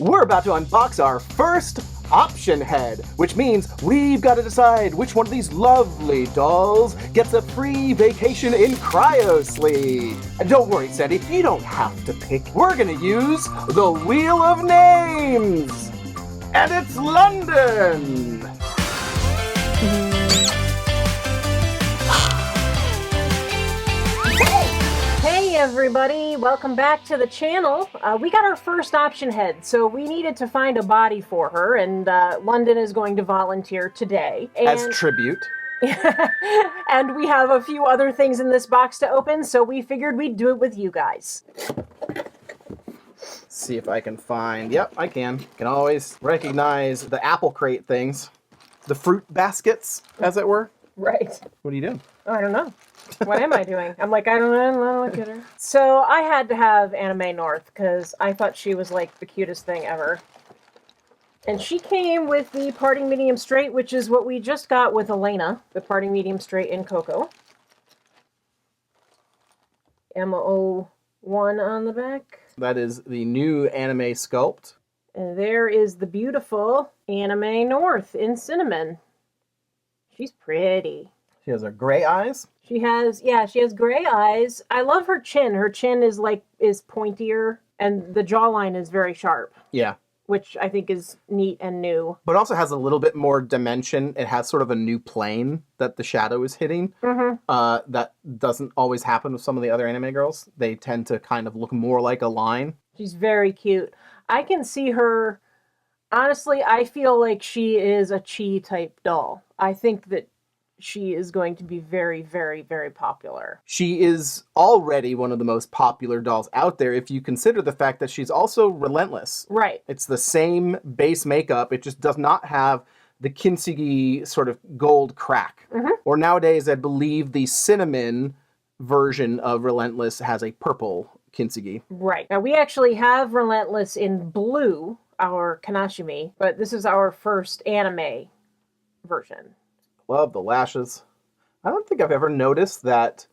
we're about to unbox our first option head, which means we've got to decide which one of these lovely dolls gets a free vacation in Cryosleep. And don't worry, Sandy, you don't have to pick. We're gonna use the Wheel of Names! And it's London! Hey everybody, welcome back to the channel. We got our first option head, so we needed to find a body for her, and London is going to volunteer today. As tribute. And we have a few other things in this box to open, so we figured we'd do it with you guys. See if I can find, yep, I can. Can always recognize the apple crate things. The fruit baskets, as it were. Right. What are you doing? Oh, I don't know. What am I doing? I'm like, I don't know, look at her. So I had to have Anime North because I thought she was like the cutest thing ever. And she came with the Parting Medium Straight, which is what we just got with Elena, the Parting Medium Straight in Coco. MO1 on the back. That is the new anime sculpt. And there is the beautiful Anime North in Cinnamon. She's pretty. She has her gray eyes. She has gray eyes. I love her chin. Her chin is pointier, and the jawline is very sharp. Yeah. Which I think is neat and new. But also has a little bit more dimension. It has sort of a new plane that the shadow is hitting. Mm-hmm. That doesn't always happen with some of the other anime girls. They tend to kind of look more like a line. She's very cute. I can see her... Honestly, I feel like she is a Chi type doll. I think that she is going to be very, very, very popular. She is already one of the most popular dolls out there if you consider the fact that she's also relentless. Right. It's the same base makeup. It just does not have the kintsugi sort of gold crack. Mm-hmm. Or nowadays, I believe the cinnamon version of Relentless has a purple kintsugi. Right. Now, we actually have Relentless in blue, our Kanashimi, but this is our first anime version. Love the lashes. I don't think I've ever noticed that.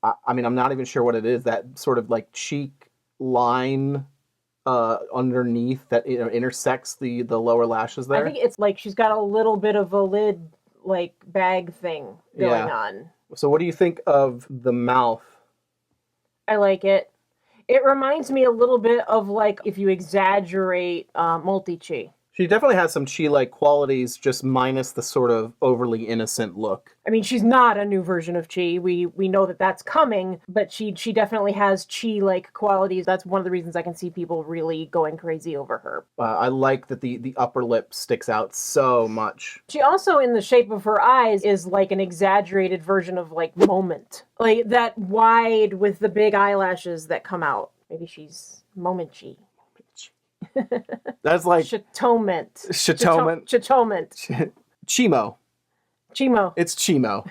I mean, I'm not even sure what it is. That sort of like cheek line underneath that intersects the lower lashes there. I think it's like she's got a little bit of a lid like bag thing going on. So what do you think of the mouth? I like it. It reminds me a little bit of like if you exaggerate Multi-Chi. She definitely has some Chi-like qualities, just minus the sort of overly innocent look. I mean, she's not a new version of Chi. We know that that's coming, but she definitely has Chi-like qualities. That's one of the reasons I can see people really going crazy over her. I like that the upper lip sticks out so much. She also, in the shape of her eyes, is like an exaggerated version of like Moment. Like that wide with the big eyelashes that come out. Maybe she's Moment Chi. That's like Chatoment. Chimo. It's Chimo.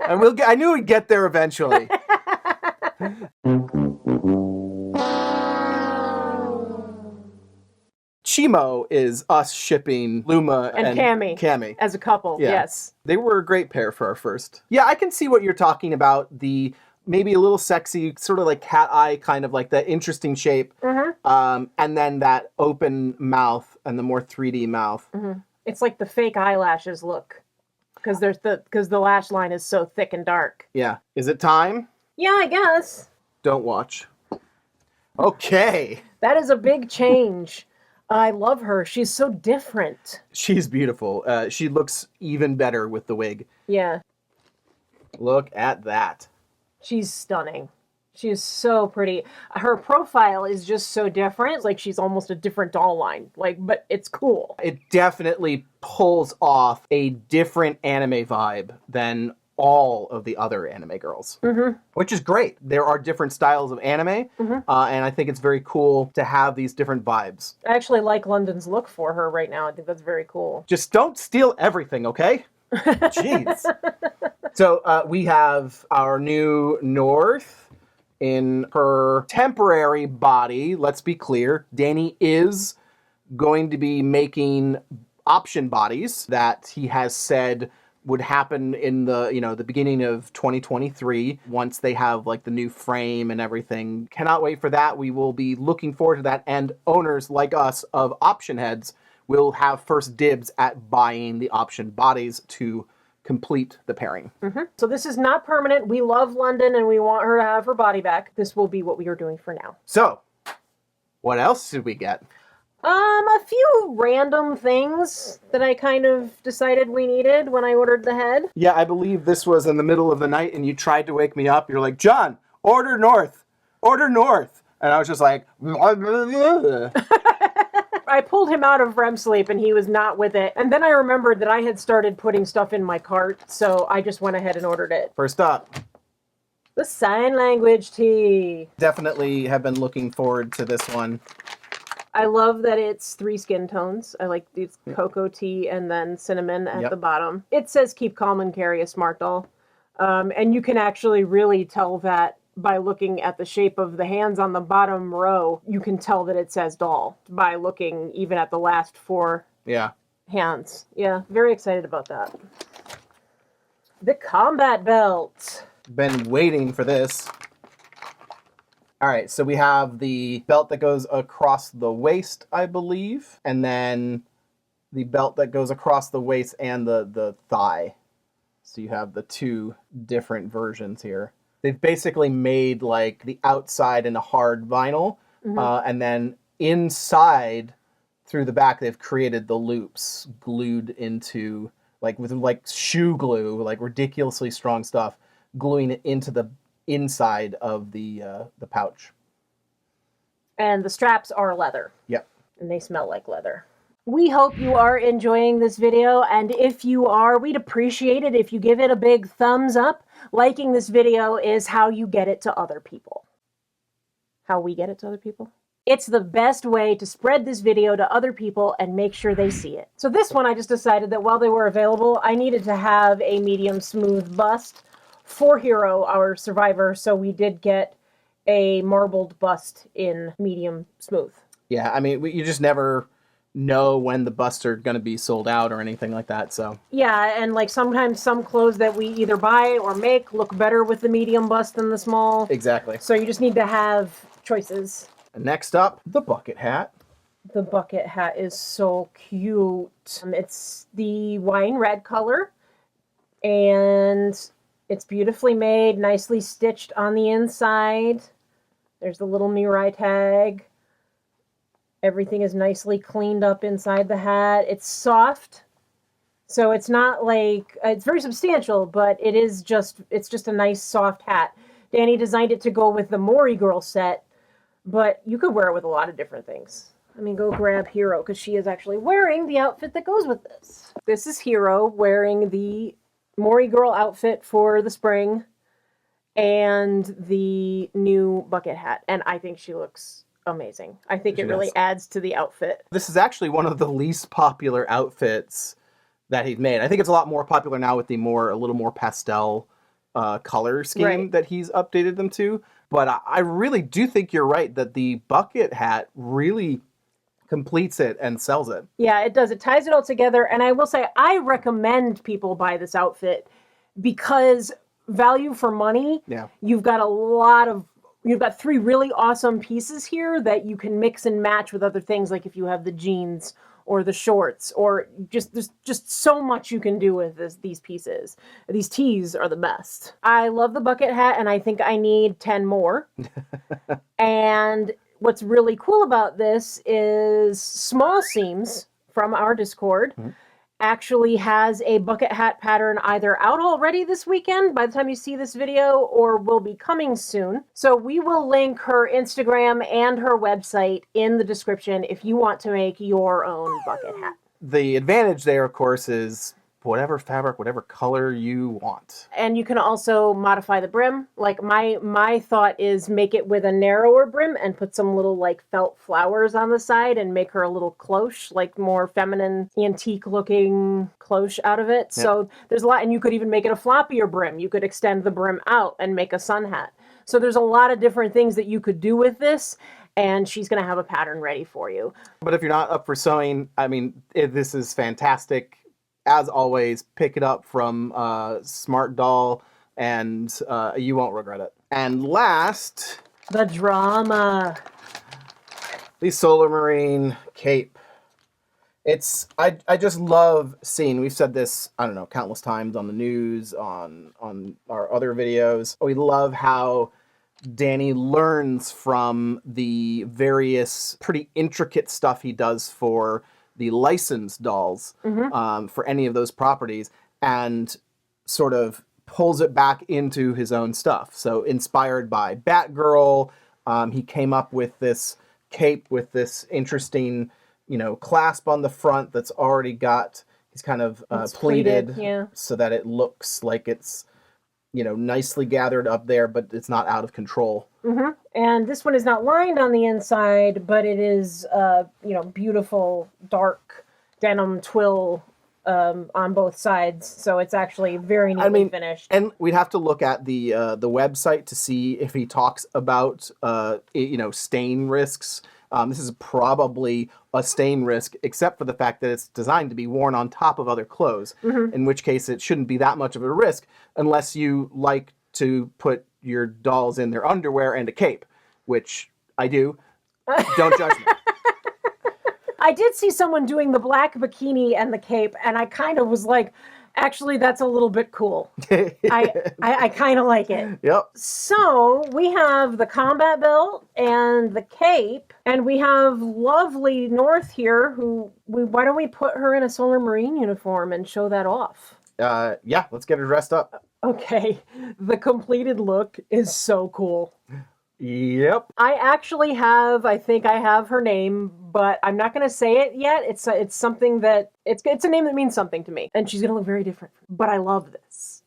And I knew we'd get there eventually. Chimo is us shipping Luma and Cammy as a couple. Yeah. Yes, they were a great pair for our first. Yeah, I can see what you're talking about. The maybe a little sexy, sort of like cat eye, kind of like the interesting shape. Mm-hmm. And then that open mouth and the more 3D mouth. Mm-hmm. It's like the fake eyelashes look. Because the lash line is so thick and dark. Yeah. Is it time? Yeah, I guess. Don't watch. Okay. That is a big change. I love her. She's so different. She's beautiful. She looks even better with the wig. Yeah. Look at that. She's stunning. She is so pretty. Her profile is just so different. It's like she's almost a different doll line. But it's cool. It definitely pulls off a different anime vibe than all of the other anime girls, which is great. There are different styles of anime, and I think it's very cool to have these different vibes. I actually like London's look for her right now. I think that's very cool. Just don't steal everything, okay? Jeez. So we have our new North in her temporary body. Let's be clear. Danny is going to be making option bodies that he has said would happen in the, the beginning of 2023 once they have like the new frame and everything. Cannot wait for that. We will be looking forward to that, and owners like us of option heads will have first dibs at buying the option bodies to complete the pairing. So this is not permanent. We love London and we want her to have her body back. This will be what we are doing for now. So, what else did we get? A few random things that I kind of decided we needed when I ordered the head. Yeah, I believe this was in the middle of the night and you tried to wake me up. You're like, John, order north. Order north. And I was just like, I pulled him out of REM sleep and he was not with it. And then I remembered that I had started putting stuff in my cart, so I just went ahead and ordered it. First up, the sign language tea. Definitely have been looking forward to this one. I love that it's 3 skin tones. I like these cocoa tea and then cinnamon at the bottom. It says keep calm and carry a smart doll. And you can actually really tell that by looking at the shape of the hands on the bottom row. You can tell that it says doll by looking even at the last 4 hands. Yeah, very excited about that. The combat belt. Been waiting for this. All right, so we have the belt that goes across the waist, I believe, and then the belt that goes across the waist and the thigh. So you have the 2 different versions here. They've basically made like the outside in a hard vinyl, and then inside through the back they've created the loops glued into with shoe glue, like ridiculously strong stuff, gluing it into the inside of the pouch. And the straps are leather. Yep. And they smell like leather. We hope you are enjoying this video, and if you are, we'd appreciate it if you give it a big thumbs up. Liking this video is how you get it to other people. How we get it to other people? It's the best way to spread this video to other people and make sure they see it. So this one, I just decided that while they were available, I needed to have a medium smooth bust for Hero, our survivor, so we did get a marbled bust in medium smooth. Yeah, I mean, you just never know when the busts are going to be sold out or anything like that, so. Yeah, and like sometimes some clothes that we either buy or make look better with the medium bust than the small. Exactly. So you just need to have choices. And next up, the bucket hat. The bucket hat is so cute. It's the wine red color, and it's beautifully made, nicely stitched on the inside. There's the little Mirai tag. Everything is nicely cleaned up inside the hat. It's soft, so it's not like, it's very substantial, but it's just a nice soft hat. Danny designed it to go with the Mori Girl set, but you could wear it with a lot of different things. I mean, go grab Hero, because she is actually wearing the outfit that goes with this. This is Hero wearing the Mori Girl outfit for the spring and the new bucket hat, and I think she looks amazing. I think it really adds to the outfit. This is actually one of the least popular outfits that he's made. I think it's a lot more popular now with a little more pastel color scheme that he's updated them to. But I really do think you're right that the bucket hat really completes it and sells it. Yeah, it does. It ties it all together. And I will say, I recommend people buy this outfit because value for money, you've got you've got 3 really awesome pieces here that you can mix and match with other things, like if you have the jeans or the shorts, or there's just so much you can do with these pieces. These tees are the best. I love the bucket hat, and I think I need 10 more. And what's really cool about this is Small Seams from our Discord actually has a bucket hat pattern either out already this weekend by the time you see this video, or will be coming soon. So we will link her Instagram and her website in the description if you want to make your own bucket hat. The advantage there, of course, is whatever fabric, whatever color you want. And you can also modify the brim. Like my thought is make it with a narrower brim and put some little like felt flowers on the side and make her a little cloche, like more feminine, antique looking cloche out of it. Yep. So there's a lot, and you could even make it a floppier brim. You could extend the brim out and make a sun hat. So there's a lot of different things that you could do with this, and she's going to have a pattern ready for you. But if you're not up for sewing, I mean, this is fantastic. as always, pick it up from smartdoll, and you won't regret it. And last, The drama. the Solar Marine cape. I just love seeing, we've said this, I don't know, countless times on the news, on our other videos. We love how Danny learns from the various pretty intricate stuff he does for the licensed dolls, for any of those properties, and sort of pulls it back into his own stuff. So inspired by Batgirl, he came up with this cape with this interesting, clasp on the front that's already got, he's kind of pleated, yeah, so that it looks like it's, nicely gathered up there, but it's not out of control. And this one is not lined on the inside, but it is, beautiful dark denim twill on both sides. So it's actually very neatly finished. And we'd have to look at the website to see if he talks about stain risks. This is probably a stain risk, except for the fact that it's designed to be worn on top of other clothes, in which case it shouldn't be that much of a risk unless you like to put your dolls in their underwear and a cape, which I do. Don't judge me. I did see someone doing the black bikini and the cape, and I kind of was like, actually, that's a little bit cool. I kind of like it. Yep. So we have the combat belt and the cape, and we have lovely North here. Why don't we put her in a Solar Marine uniform and show that off? Yeah, let's get her dressed up. Okay, the completed look is so cool. Yep. I think I have her name, but I'm not going to say it yet. It's something that, it's a name that means something to me, and she's going to look very different, but I love this.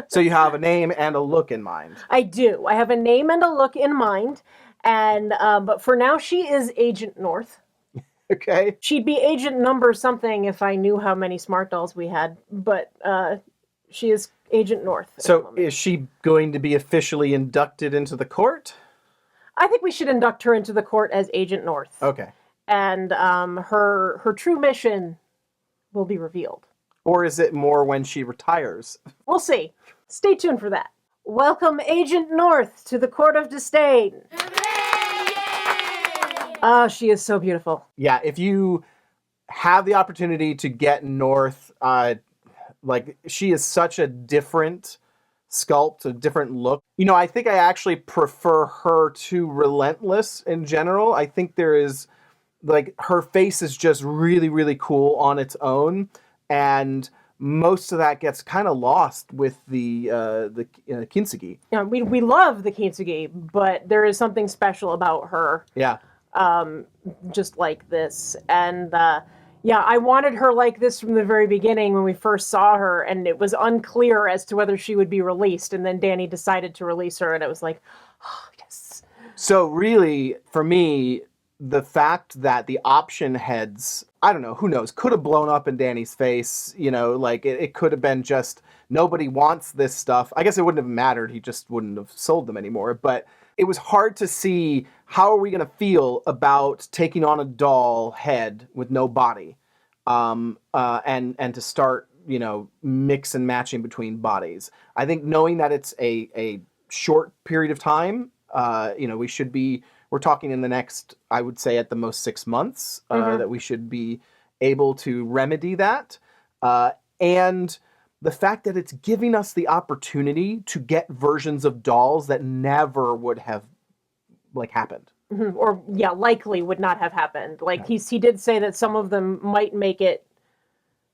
So you have a name and a look in mind. I do. I have a name and a look in mind, and but for now she is Agent North. Okay. She'd be Agent number something if I knew how many smart dolls we had, but she is Agent North. So is she going to be officially inducted into the court? I think we should induct her into the court as Agent North. Okay. And her true mission will be revealed. Or is it more when she retires? We'll see. Stay tuned for that. Welcome Agent North to the Court of Disdain. Oh, she is so beautiful. Yeah, if you have the opportunity to get North, she is such a different sculpt, a different look. I think I actually prefer her to Relentless in general. I think there is, her face is just really, really cool on its own, and most of that gets kind of lost with the Kintsugi. Yeah, we love the Kintsugi, but there is something special about her. Yeah. Just like this. And I wanted her like this from the very beginning when we first saw her, and it was unclear as to whether she would be released, and then Danny decided to release her, and it was like, oh, yes. So really, for me, the fact that the option heads, I don't know, who knows, could have blown up in Danny's face, it could have been just, nobody wants this stuff. I guess it wouldn't have mattered, he just wouldn't have sold them anymore, but it was hard to see how are we going to feel about taking on a doll head with no body, and to start, mix and matching between bodies. I think knowing that it's a short period of time, we're talking in the next, I would say at the most 6 months, that we should be able to remedy that. And the fact that it's giving us the opportunity to get versions of dolls that never would have happened. Mm-hmm. Or likely would not have happened. He did say that some of them might make it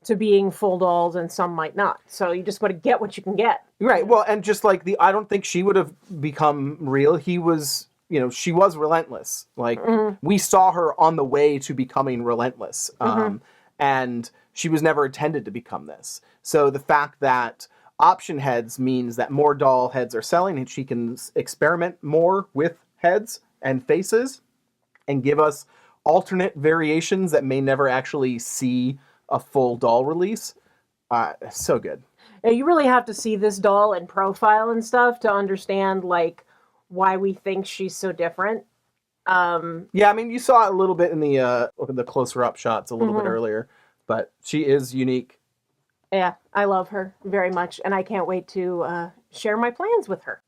to being full dolls and some might not. So you just got to get what you can get. Right. Well, and just I don't think she would have become real. He was, she was relentless. We saw her on the way to becoming relentless. And she was never intended to become this. So the fact that option heads means that more doll heads are selling and she can experiment more with heads and faces and give us alternate variations that may never actually see a full doll release. So good. Yeah, you really have to see this doll in profile and stuff to understand why we think she's so different. Yeah, I mean, you saw it a little bit in the closer up shots a little bit earlier. but she is unique. Yeah, I love her very much, and I can't wait to share my plans with her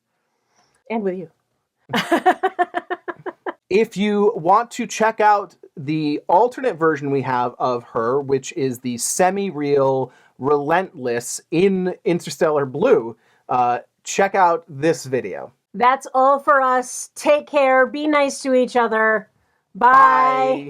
and with you. If you want to check out the alternate version we have of her, which is the semi-real Relentless in Interstellar Blue, check out this video. That's all for us. Take care. Be nice to each other. Bye. Bye.